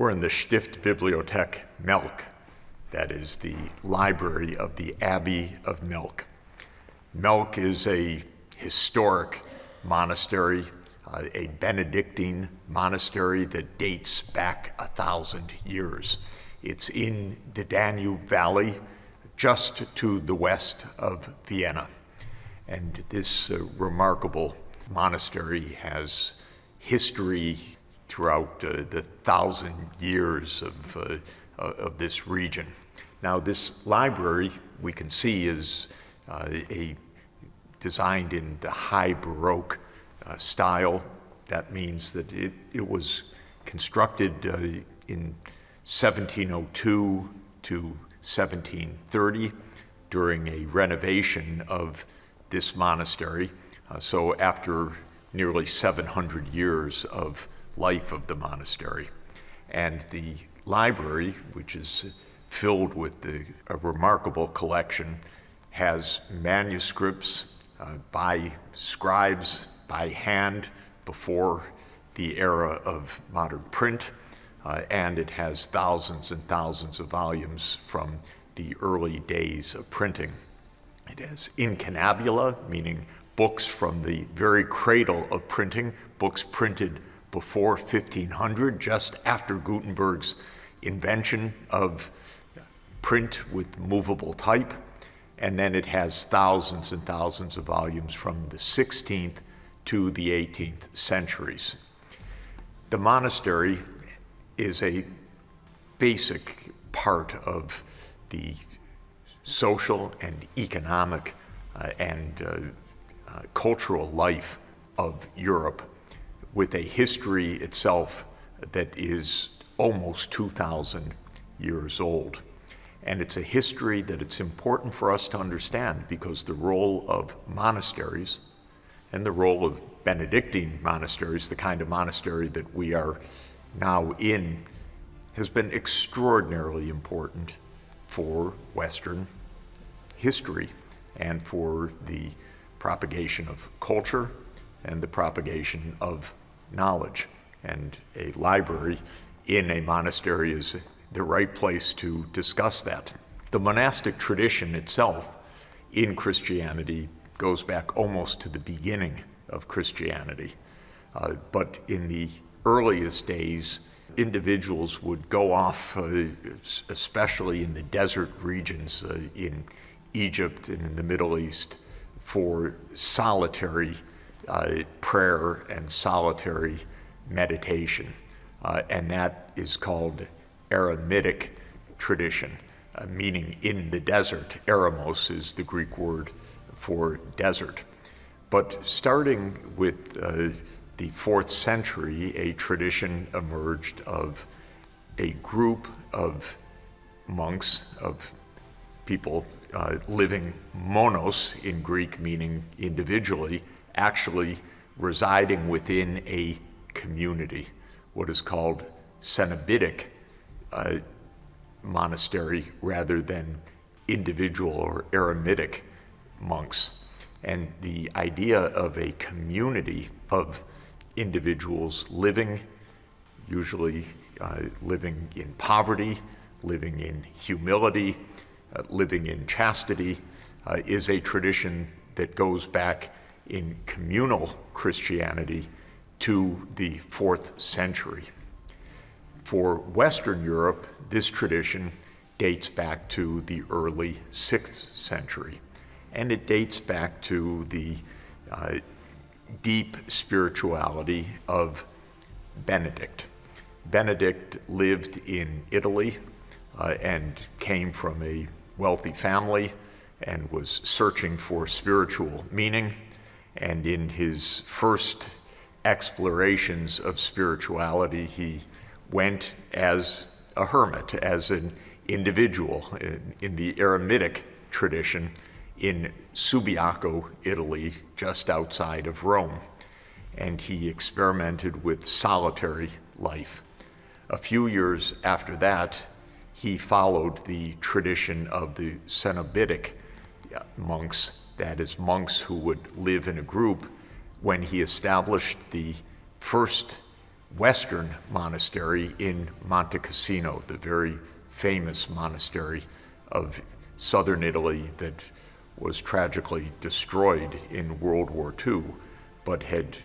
We're in the Stiftbibliothek Melk, that is the library of the Abbey of Melk. Melk is a historic monastery, a Benedictine monastery that dates back 1,000 years. It's in the Danube Valley, just to the west of Vienna. And this remarkable monastery has history throughout the 1,000 years of this region. Now, this library, we can see, is designed in the high Baroque style. That means that it was constructed in 1702 to 1730 during a renovation of this monastery. So after nearly 700 years of life of the monastery. And the library, which is filled with a remarkable collection, has manuscripts by scribes by hand before the era of modern print, and it has thousands and thousands of volumes from the early days of printing. It has incunabula, meaning books from the very cradle of printing, books printed before 1500, just after Gutenberg's invention of print with movable type. And then it has thousands and thousands of volumes from the 16th to the 18th centuries. The monastery is a basic part of the social and economic and cultural life of Europe, with a history itself that is almost 2,000 years old. And it's a history that it's important for us to understand, because the role of monasteries and the role of Benedictine monasteries, the kind of monastery that we are now in, has been extraordinarily important for Western history and for the propagation of culture and the propagation of knowledge. And a library in a monastery is the right place to discuss that. The monastic tradition itself in Christianity goes back almost to the beginning of Christianity. But in the earliest days, individuals would go off, especially in the desert regions in Egypt and in the Middle East, for solitary prayer and solitary meditation. And that is called eremitic tradition, meaning in the desert. Eremos is the Greek word for desert. But starting with the 4th century, a tradition emerged of a group of monks, of people living monos in Greek, meaning individually, actually residing within a community, what is called Cenobitic monastery, rather than individual or eremitic monks. And the idea of a community of individuals living, usually living in poverty, living in humility, living in chastity, is a tradition that goes back in communal Christianity to the 4th century. For Western Europe, this tradition dates back to the early 6th century, and it dates back to the deep spirituality of Benedict. Benedict lived in Italy and came from a wealthy family and was searching for spiritual meaning. And in his first explorations of spirituality, he went as a hermit, as an individual in the eremitic tradition in Subiaco, Italy, just outside of Rome. And he experimented with solitary life. A few years after that, he followed the tradition of the Cenobitic monks, that is, monks who would live in a group, when he established the first Western monastery in Monte Cassino, the very famous monastery of southern Italy that was tragically destroyed in World War II, but had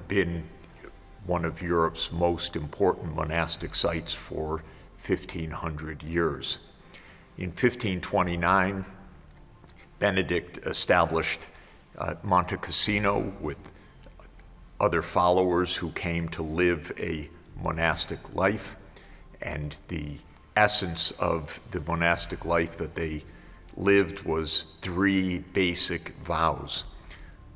been one of Europe's most important monastic sites for 1,500 years. In 1529, Benedict established Monte Cassino with other followers who came to live a monastic life, and the essence of the monastic life that they lived was three basic vows: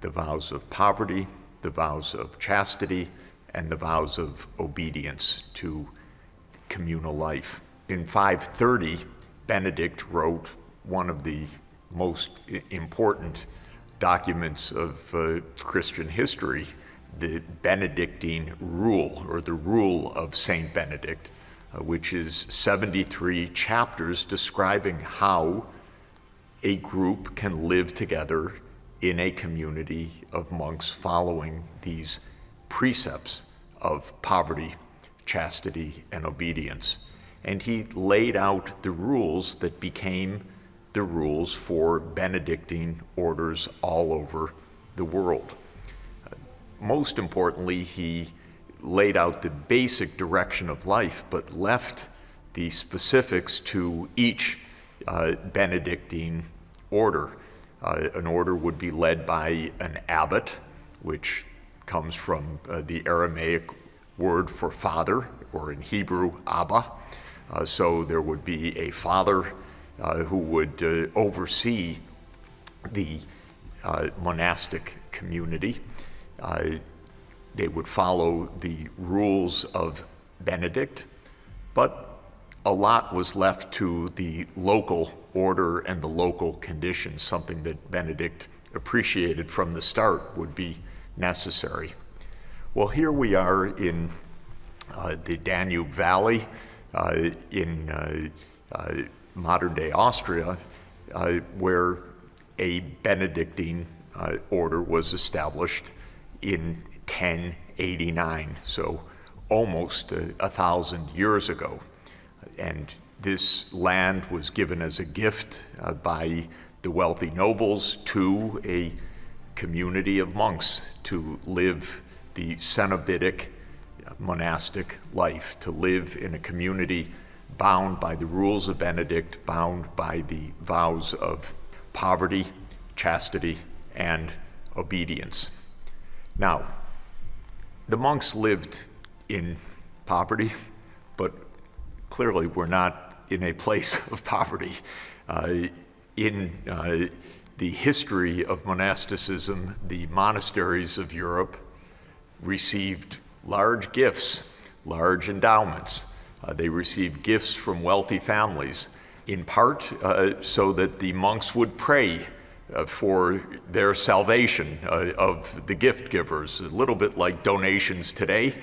the vows of poverty, the vows of chastity, and the vows of obedience to communal life. In 530, Benedict wrote one of the most important documents of Christian history, the Benedictine Rule, or the Rule of Saint Benedict, which is 73 chapters describing how a group can live together in a community of monks following these precepts of poverty, chastity, and obedience. And he laid out the rules that became the rules for Benedictine orders all over the world. Most importantly, he laid out the basic direction of life, but left the specifics to each Benedictine order. An order would be led by an abbot, which comes from the Aramaic word for father, or in Hebrew, Abba. So there would be a father who would oversee the monastic community. They would follow the rules of Benedict, but a lot was left to the local order and the local conditions. Something that Benedict appreciated from the start would be necessary. Well, here we are in the Danube Valley in modern-day Austria, where a Benedictine order was established in 1089, so almost 1,000 years ago. And this land was given as a gift by the wealthy nobles to a community of monks to live the Cenobitic monastic life, to live in a community bound by the rules of Benedict, bound by the vows of poverty, chastity, and obedience. Now, the monks lived in poverty, but clearly we're not in a place of poverty. In the history of monasticism, the monasteries of Europe received large gifts, large endowments. They received gifts from wealthy families, in part so that the monks would pray for their salvation of the gift givers, a little bit like donations today,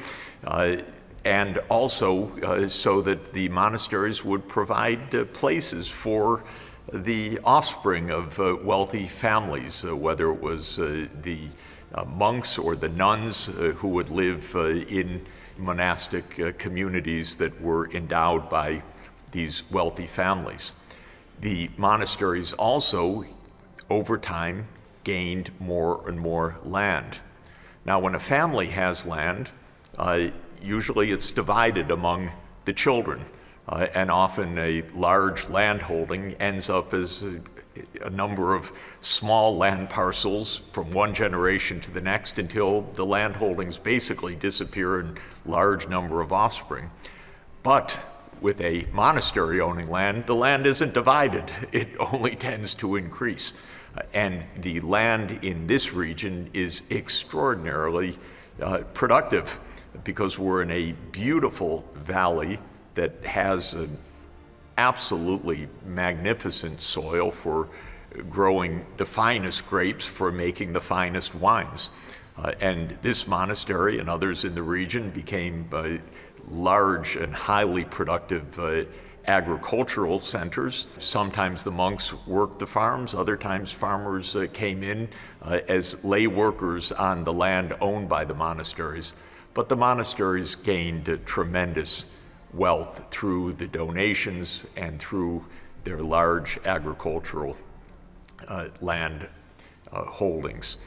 and also so that the monasteries would provide places for the offspring of wealthy families, whether it was the monks or the nuns who would live in monastic communities that were endowed by these wealthy families. The monasteries also, over time, gained more and more land. Now, when a family has land, usually it's divided among the children, and often a large land holding ends up as a number of small land parcels from one generation to the next until the land holdings basically disappear in large number of offspring. But with a monastery owning land, the land isn't divided. It only tends to increase. And the land in this region is extraordinarily productive because we're in a beautiful valley that has an absolutely magnificent soil for growing the finest grapes, for making the finest wines. And this monastery and others in the region became large and highly productive agricultural centers. Sometimes the monks worked the farms, other times farmers came in as lay workers on the land owned by the monasteries. But the monasteries gained a tremendous wealth through the donations and through their large agricultural land holdings.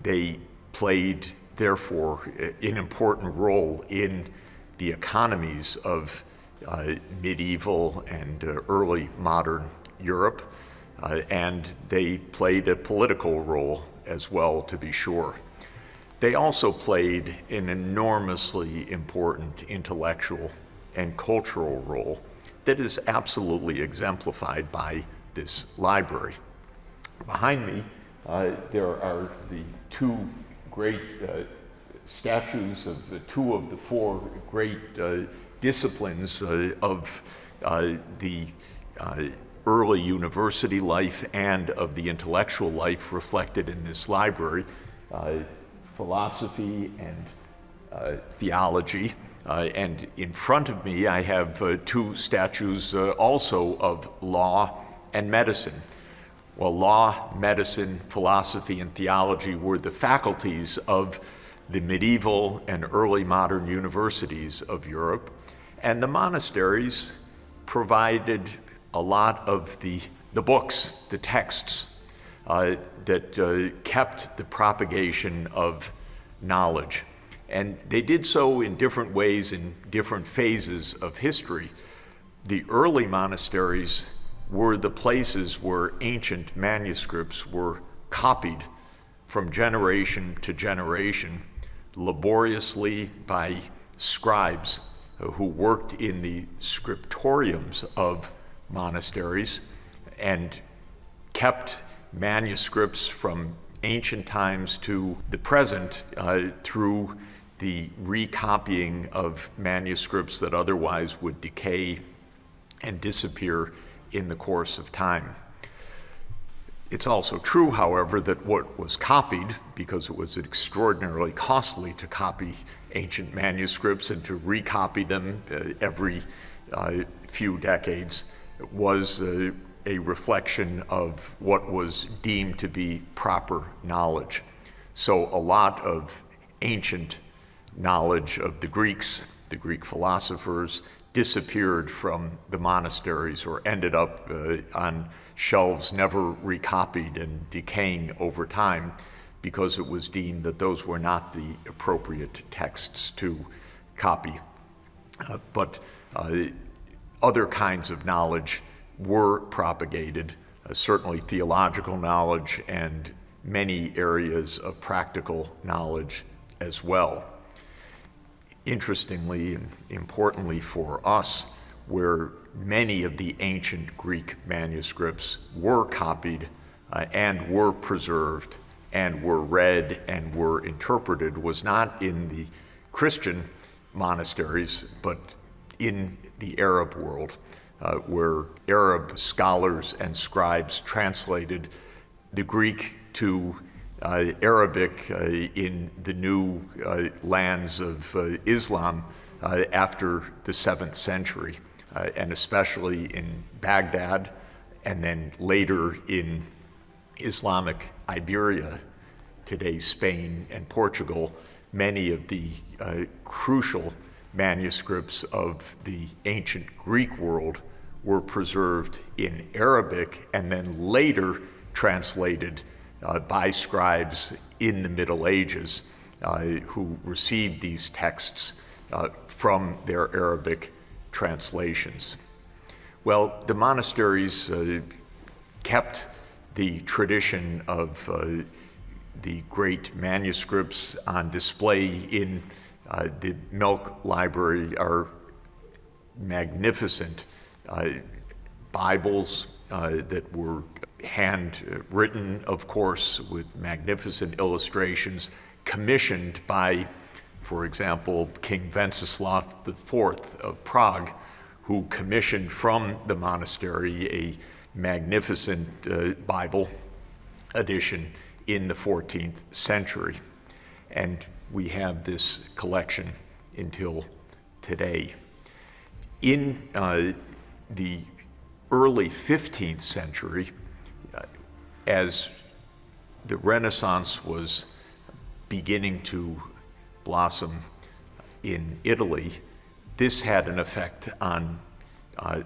They played, therefore, an important role in the economies of medieval and early modern Europe, and they played a political role as well, to be sure. They also played an enormously important intellectual and cultural role that is absolutely exemplified by this library. Behind me, there are the two great statues of two of the four great disciplines of the early university life and of the intellectual life reflected in this library, philosophy and theology. And in front of me, I have two statues also of law and medicine. Well, law, medicine, philosophy, and theology were the faculties of the medieval and early modern universities of Europe, and the monasteries provided a lot of the books, the texts, that kept the propagation of knowledge. And they did so in different ways in different phases of history. The early monasteries were the places where ancient manuscripts were copied from generation to generation, laboriously by scribes who worked in the scriptoriums of monasteries and kept manuscripts from ancient times to the present through the recopying of manuscripts that otherwise would decay and disappear in the course of time. It's also true, however, that what was copied, because it was extraordinarily costly to copy ancient manuscripts and to recopy them every few decades, was a reflection of what was deemed to be proper knowledge. So a lot of ancient knowledge of the Greeks, the Greek philosophers, disappeared from the monasteries or ended up on shelves never recopied and decaying over time because it was deemed that those were not the appropriate texts to copy. But other kinds of knowledge were propagated, certainly theological knowledge and many areas of practical knowledge as well. Interestingly and importantly for us, where many of the ancient Greek manuscripts were copied and were preserved and were read and were interpreted was not in the Christian monasteries, but in the Arab world, where Arab scholars and scribes translated the Greek to Arabic in the new lands of Islam after the 7th century, and especially in Baghdad, and then later in Islamic Iberia, today Spain and Portugal. Many of the crucial manuscripts of the ancient Greek world were preserved in Arabic and then later translated by scribes in the Middle Ages who received these texts from their Arabic translations. Well, the monasteries kept the tradition of the great manuscripts on display in the Melk Library, are magnificent Bibles that were handwritten, of course, with magnificent illustrations, commissioned by, for example, King Wenceslav IV of Prague, who commissioned from the monastery a magnificent Bible edition in the 14th century. And we have this collection until today. In the early 15th century, as the Renaissance was beginning to blossom in Italy, this had an effect on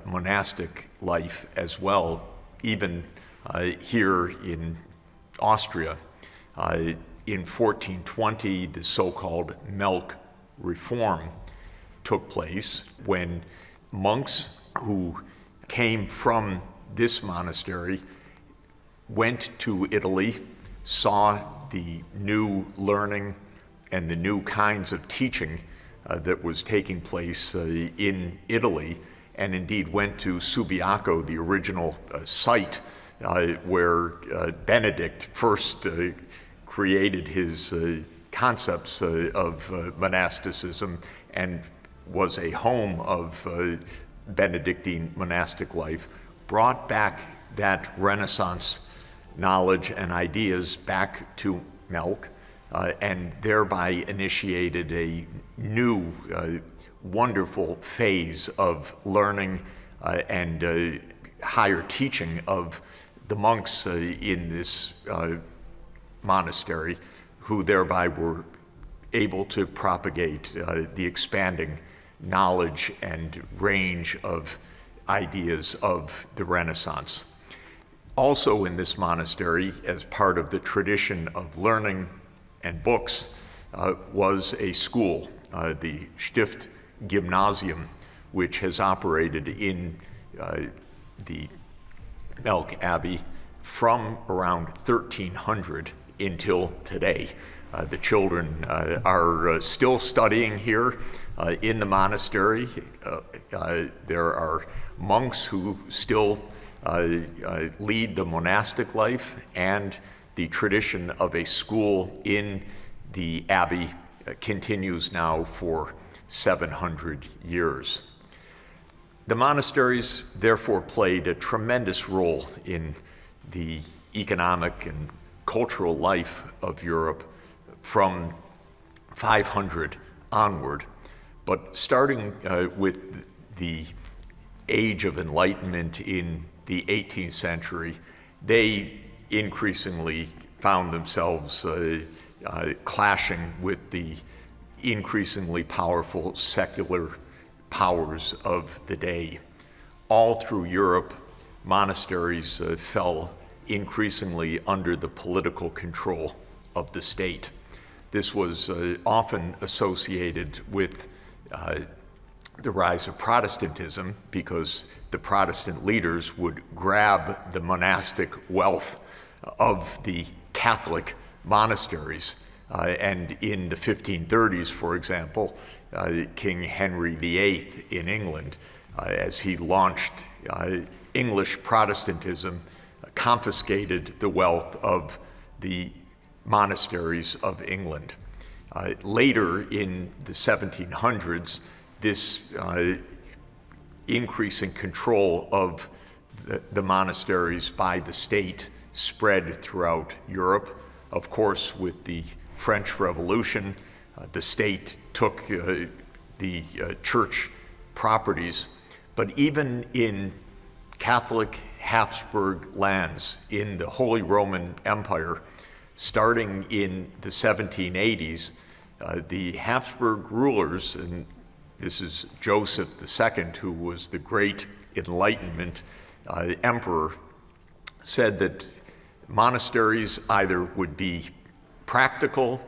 monastic life as well, even here in Austria. In 1420, the so-called Melk reform took place when monks who came from this monastery went to Italy, saw the new learning and the new kinds of teaching that was taking place in Italy, and indeed went to Subiaco, the original site where Benedict first created his concepts of monasticism and was a home of Benedictine monastic life, brought back that Renaissance knowledge and ideas back to Melk, and thereby initiated a new, wonderful phase of learning and higher teaching of the monks in this monastery, who thereby were able to propagate the expanding knowledge and range of ideas of the Renaissance. Also in this monastery, as part of the tradition of learning and books, was a school, the Stift Gymnasium, which has operated in the Melk Abbey from around 1300 until today. The children are still studying here in the monastery. There are monks who still lead the monastic life, and the tradition of a school in the abbey continues now for 700 years. The monasteries therefore played a tremendous role in the economic and cultural life of Europe from 500 onward. But starting with the Age of Enlightenment in the 18th century, they increasingly found themselves clashing with the increasingly powerful secular powers of the day. All through Europe, monasteries fell increasingly under the political control of the state. This was often associated with the rise of Protestantism, because the Protestant leaders would grab the monastic wealth of the Catholic monasteries. And in the 1530s, for example, King Henry VIII in England, as he launched English Protestantism, confiscated the wealth of the monasteries of England. Later in the 1700s, this increasing control of the monasteries by the state spread throughout Europe. Of course, with the French Revolution, the state took the church properties, but even in Catholic Habsburg lands in the Holy Roman Empire, starting in the 1780s, the Habsburg rulers, and this is Joseph II, who was the great Enlightenment emperor, said that monasteries either would be practical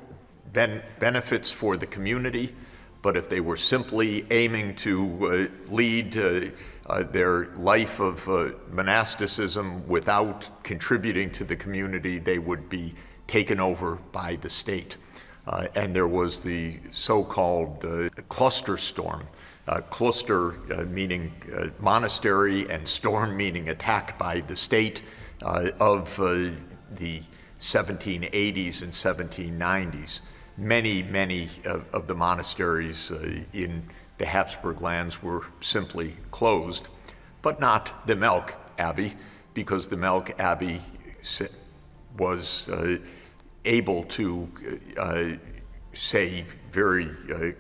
benefits for the community, but if they were simply aiming to lead their life of monasticism without contributing to the community, they would be taken over by the state. And there was the so-called cluster storm. Cluster meaning monastery, and storm meaning attack by the state, of the 1780s and 1790s. Many of the monasteries in the Habsburg lands were simply closed, but not the Melk Abbey, because the Melk Abbey was able to say very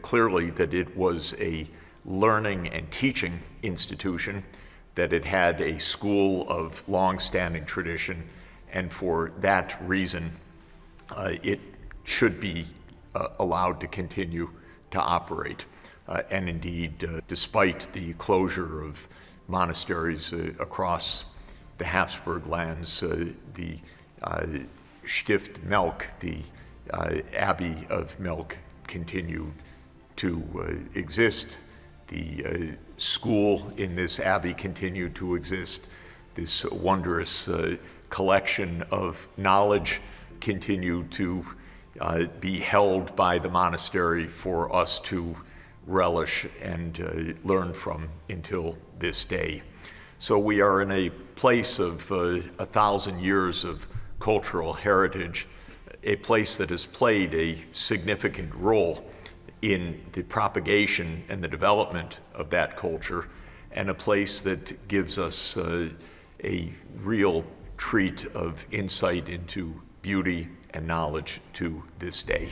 clearly that it was a learning and teaching institution, that it had a school of long-standing tradition, and for that reason it should be allowed to continue to operate. And indeed, despite the closure of monasteries across the Habsburg lands, the Stift Melk, the Abbey of Melk, continued to exist. The school in this abbey continued to exist. This wondrous collection of knowledge continued to be held by the monastery for us to relish and learn from until this day. So we are in a place of 1,000 years of cultural heritage, a place that has played a significant role in the propagation and the development of that culture, and a place that gives us a real treat of insight into beauty and knowledge to this day.